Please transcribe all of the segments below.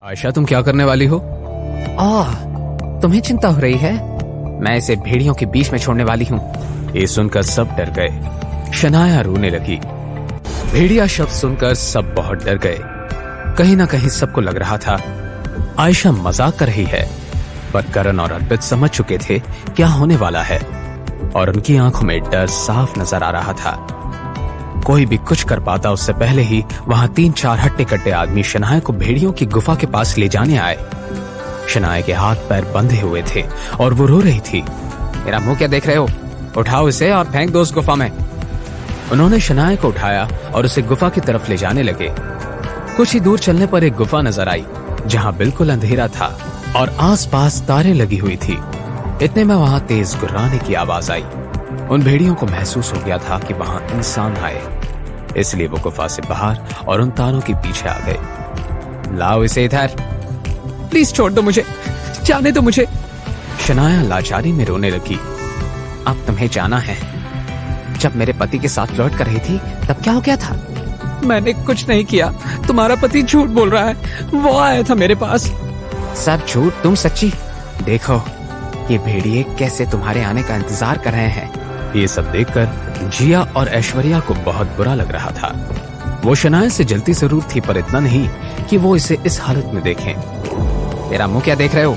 आयशा, तुम क्या करने वाली हो? ओह, तुम्हें चिंता हो रही है? मैं इसे भेड़ियों के बीच में छोड़ने वाली हूँ। ये सुनकर सब डर गए। शनाया रोने लगी। भेड़िया शब्द सुनकर सब बहुत डर गए। कहीं ना कहीं सबको लग रहा था आयशा मजाक कर रही है, पर करण और अर्पित समझ चुके थे क्या होने वाला है और उनकी आंखों में डर साफ नजर आ रहा था। कोई भी कुछ कर पाता उससे पहले ही वहां 3-4 हट्टे कट्टे आदमी शनाया को भेड़ियों की गुफा के पास ले जाने आए। शनाया के हाथ पैर बंधे हुए थे और वो रो रही थी। मेरा मुंह क्या देख रहे हो? उठाओ इसे और फेंक दो उस गुफा में। उन्होंने शनाया को उठाया और उसे गुफा की तरफ ले जाने लगे। कुछ ही दूर चलने पर एक गुफा नजर आई जहां बिल्कुल अंधेरा था और आसपास तारें लगी हुई थी। इतने में वहां तेज गुर्राने की आवाज आई। उन भेड़ियों को महसूस हो गया था कि वहां इंसान आए, इसलिए वो गुफा से बाहर और उन तारों के पीछे आ गए। लाओ इसे इधर, प्लीज छोड़ दो मुझे, जाने दो मुझे। शनाया लाचारी में रोने लगी। अब तुम्हें जाना है। जब मेरे पति के साथ फ्लर्ट कर रही थी तब क्या हो गया था? मैंने कुछ नहीं किया, तुम्हारा पति झूठ बोल रहा है, वो आया था मेरे पास। सब झूठ, तुम सच्ची। देखो ये भेड़िए कैसे तुम्हारे आने का इंतजार कर रहे हैं। ये सब देखकर जिया और ऐश्वर्या को बहुत बुरा लग रहा था। वो शनाया से जलती जरूर थी, पर इतना नहीं कि वो इसे इस हालत में देखें। मेरा मुंह क्या देख रहे हो?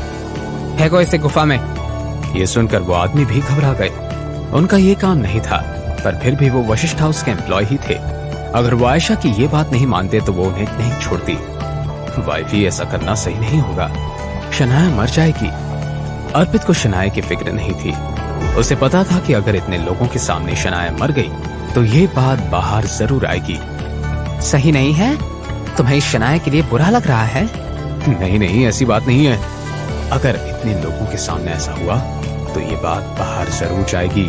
फेंको इसे गुफा में। ये सुनकर वो आदमी भी घबरा गए। उनका ये काम नहीं था, पर फिर भी वो वशिष्ठ हाउस के एम्प्लॉय ही थे। अगर वो आयशा की ये बात नहीं मानते तो वो उन्हें नहीं छोड़ती। वाइफी, ऐसा करना सही नहीं होगा, शनाया मर जाएगी। अर्पित को शनाया की फिक्र नहीं थी। उसे पता था कि अगर इतने लोगों के सामने शनाया मर गई तो ये बात बाहर जरूर आएगी। सही नहीं है? तुम्हें इस शनाया के लिए बुरा लग रहा है? नहीं नहीं, ऐसी बात नहीं है। अगर इतने लोगों के सामने ऐसा हुआ तो ये बात बाहर जरूर जाएगी।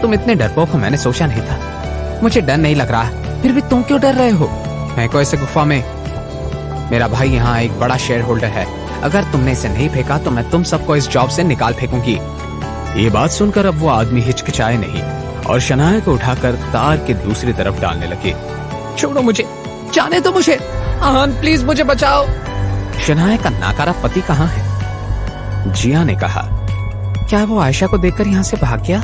तुम इतने डरपोक हो, मैंने सोचा नहीं था। मुझे डर नहीं लग रहा, फिर भी तुम क्यों डर रहे हो? फेंको इसे गुफा में। मेरा भाई यहाँ एक बड़ा शेयर होल्डर है। अगर तुमने इसे नहीं फेंका तो मैं तुम सबको इस जॉब से निकाल फेंकूंगी। ये बात सुनकर अब वो आदमी हिचकिचाए नहीं और शनाया को उठाकर तार के दूसरी तरफ डालने लगे। छोड़ो मुझे, जाने दो मुझे। आहान, प्लीज मुझे बचाओ। शनाया का नाकारा पति कहाँ है? जिया ने कहा। क्या वो आयशा को देखकर यहाँ से भाग गया?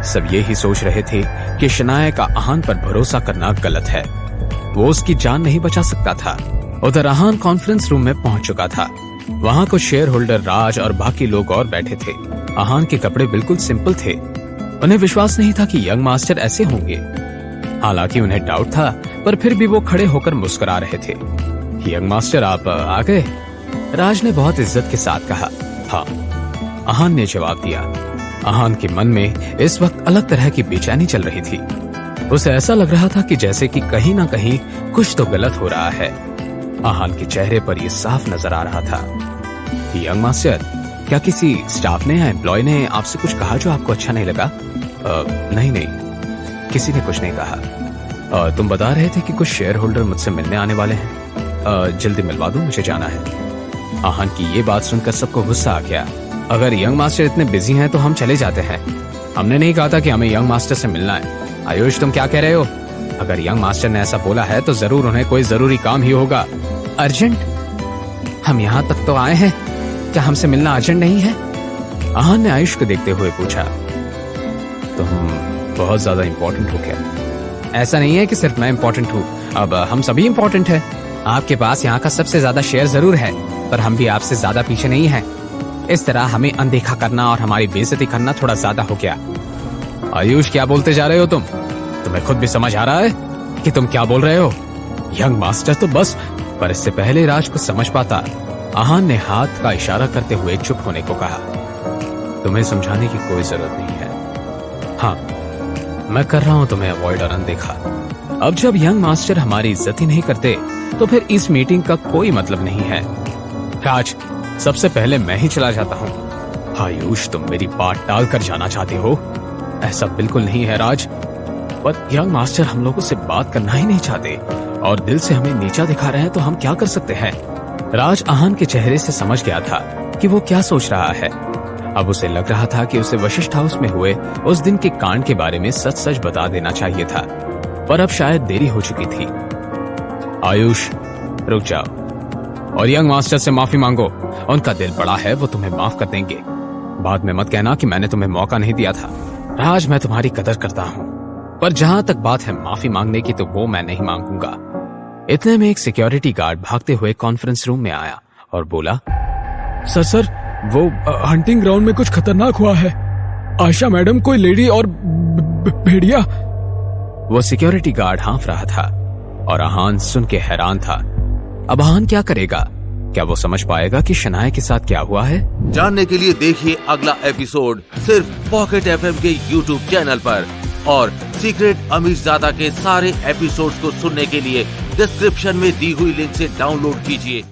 सब यही सोच रहे थे कि शनाया का आहान पर भरोसा करना गलत है। वो उसकी जान नहीं बचा सकता था। उधर आहान कॉन्फ्रेंस रूम में पहुंच चुका था। वहां कुछ शेयर होल्डर, राज और बाकी लोग और बैठे थे। आहान के कपड़े बिल्कुल सिंपल थे। उन्हें विश्वास नहीं था कि यंग मास्टर ऐसे होंगे। हालांकि उन्हें डाउट था, पर फिर भी वो खड़े होकर मुस्कुरा रहे थे। यंग मास्टर, आप आ गए? राज ने बहुत इज्जत के साथ कहा। हाँ, आहान ने जवाब दिया। आहान के मन में इस वक्त अलग तरह की बेचैनी चल रही थी। उसे ऐसा लग रहा था कि जैसे कि कहीं ना कहीं कुछ तो गलत हो रहा है। आहान के चेहरे पर यह साफ नजर आ रहा था। यंग मास्टर, क्या किसी स्टाफ ने या एम्प्लॉय ने आपसे कुछ कहा जो आपको अच्छा नहीं लगा? नहीं, किसी ने कुछ नहीं कहा। तुम बता रहे थे कि कुछ शेयर होल्डर मुझसे मिलने आने वाले हैं। जल्दी मिलवा दो, मुझे जाना है। आहान की ये बात सुनकर सबको गुस्सा आ गया। अगर यंग मास्टर इतने बिजी हैं तो हम चले जाते हैं। हमने नहीं कहा था कि हमें यंग मास्टर से मिलना है। आयुष, तुम क्या कह रहे हो? अगर यंग मास्टर ने ऐसा बोला है तो जरूर उन्हें कोई जरूरी काम ही होगा। अर्जेंट? हम यहाँ तक तो आए हैं, क्या हमसे मिलना अर्जेंट नहीं है? आहान ने आयुष को देखते हुए पूछा। तुम बहुत ज्यादा इम्पोर्टेंट हो क्या? ऐसा नहीं है कि सिर्फ मैं इम्पोर्टेंट हूँ, अब हम सभी इम्पोर्टेंट हैं। आपके पास यहाँ का सबसे ज्यादा शेयर जरूर है, पर हम भी आपसे ज्यादा पीछे नहीं हैं। इस तरह हमें अनदेखा करना और हमारी बेइज्जती करना थोड़ा ज्यादा हो गया। आयुष, क्या बोलते जा रहे हो तुम? तुम्हें खुद भी समझ आ रहा है कि तुम क्या बोल रहे हो? यंग मास्टर तो बस। पर इससे पहले राज को समझ पाता, आहान ने हाथ का इशारा करते हुए चुप होने को कहा। तुम्हें समझाने की कोई जरूरत नहीं है। हाँ, मैं कर रहा हूं तुम्हें अवॉइड और अनदेखा। अब जब यंग मास्टर हमारी इज्जत ही नहीं करते तो फिर इस मीटिंग का कोई मतलब नहीं है। राज, सबसे पहले मैं ही चला जाता हूँ। आयुष, तुम मेरी बात टाल कर जाना चाहते हो? ऐसा बिल्कुल नहीं है राज, पर यंग मास्टर हम लोगों से बात करना ही नहीं चाहते और दिल से हमें नीचा दिखा रहे हैं, तो हम क्या कर सकते हैं? राज आहान के चेहरे से समझ गया था कि वो क्या सोच रहा है। अब उसे लग रहा था कि उसे वशिष्ठ हाउस में हुए उस दिन के कांड के बारे में सच सच बता देना चाहिए था, पर अब शायद देरी हो चुकी थी। आयुष, रुक जाओ। और यंग मास्टर से माफी मांगो। उनका दिल बड़ा है, वो तुम्हें माफ कर देंगे। बाद में मत कहना कि मैंने तुम्हें मौका नहीं दिया था। राज, मैं तुम्हारी कदर करता हूं, पर जहां तक बात है माफी मांगने की, तो वो मैं नहीं मांगूंगा। इतने में एक सिक्योरिटी गार्ड भागते हुए कॉन्फ्रेंस रूम में आया और बोला, सर वो हंटिंग ग्राउंड में कुछ खतरनाक हुआ है। आशा मैडम, कोई लेडी और भेड़िया। वो सिक्योरिटी गार्ड हाँफ रहा था और आहान सुन के हैरान था। अब आहान क्या करेगा? क्या वो समझ पाएगा कि शनाया के साथ क्या हुआ है? जानने के लिए देखिए अगला एपिसोड सिर्फ पॉकेट एफएम के यूट्यूब चैनल पर। और सीक्रेट अमीरजादा के सारे एपिसोड्स को सुनने के लिए डिस्क्रिप्शन में दी हुई लिंक से डाउनलोड कीजिए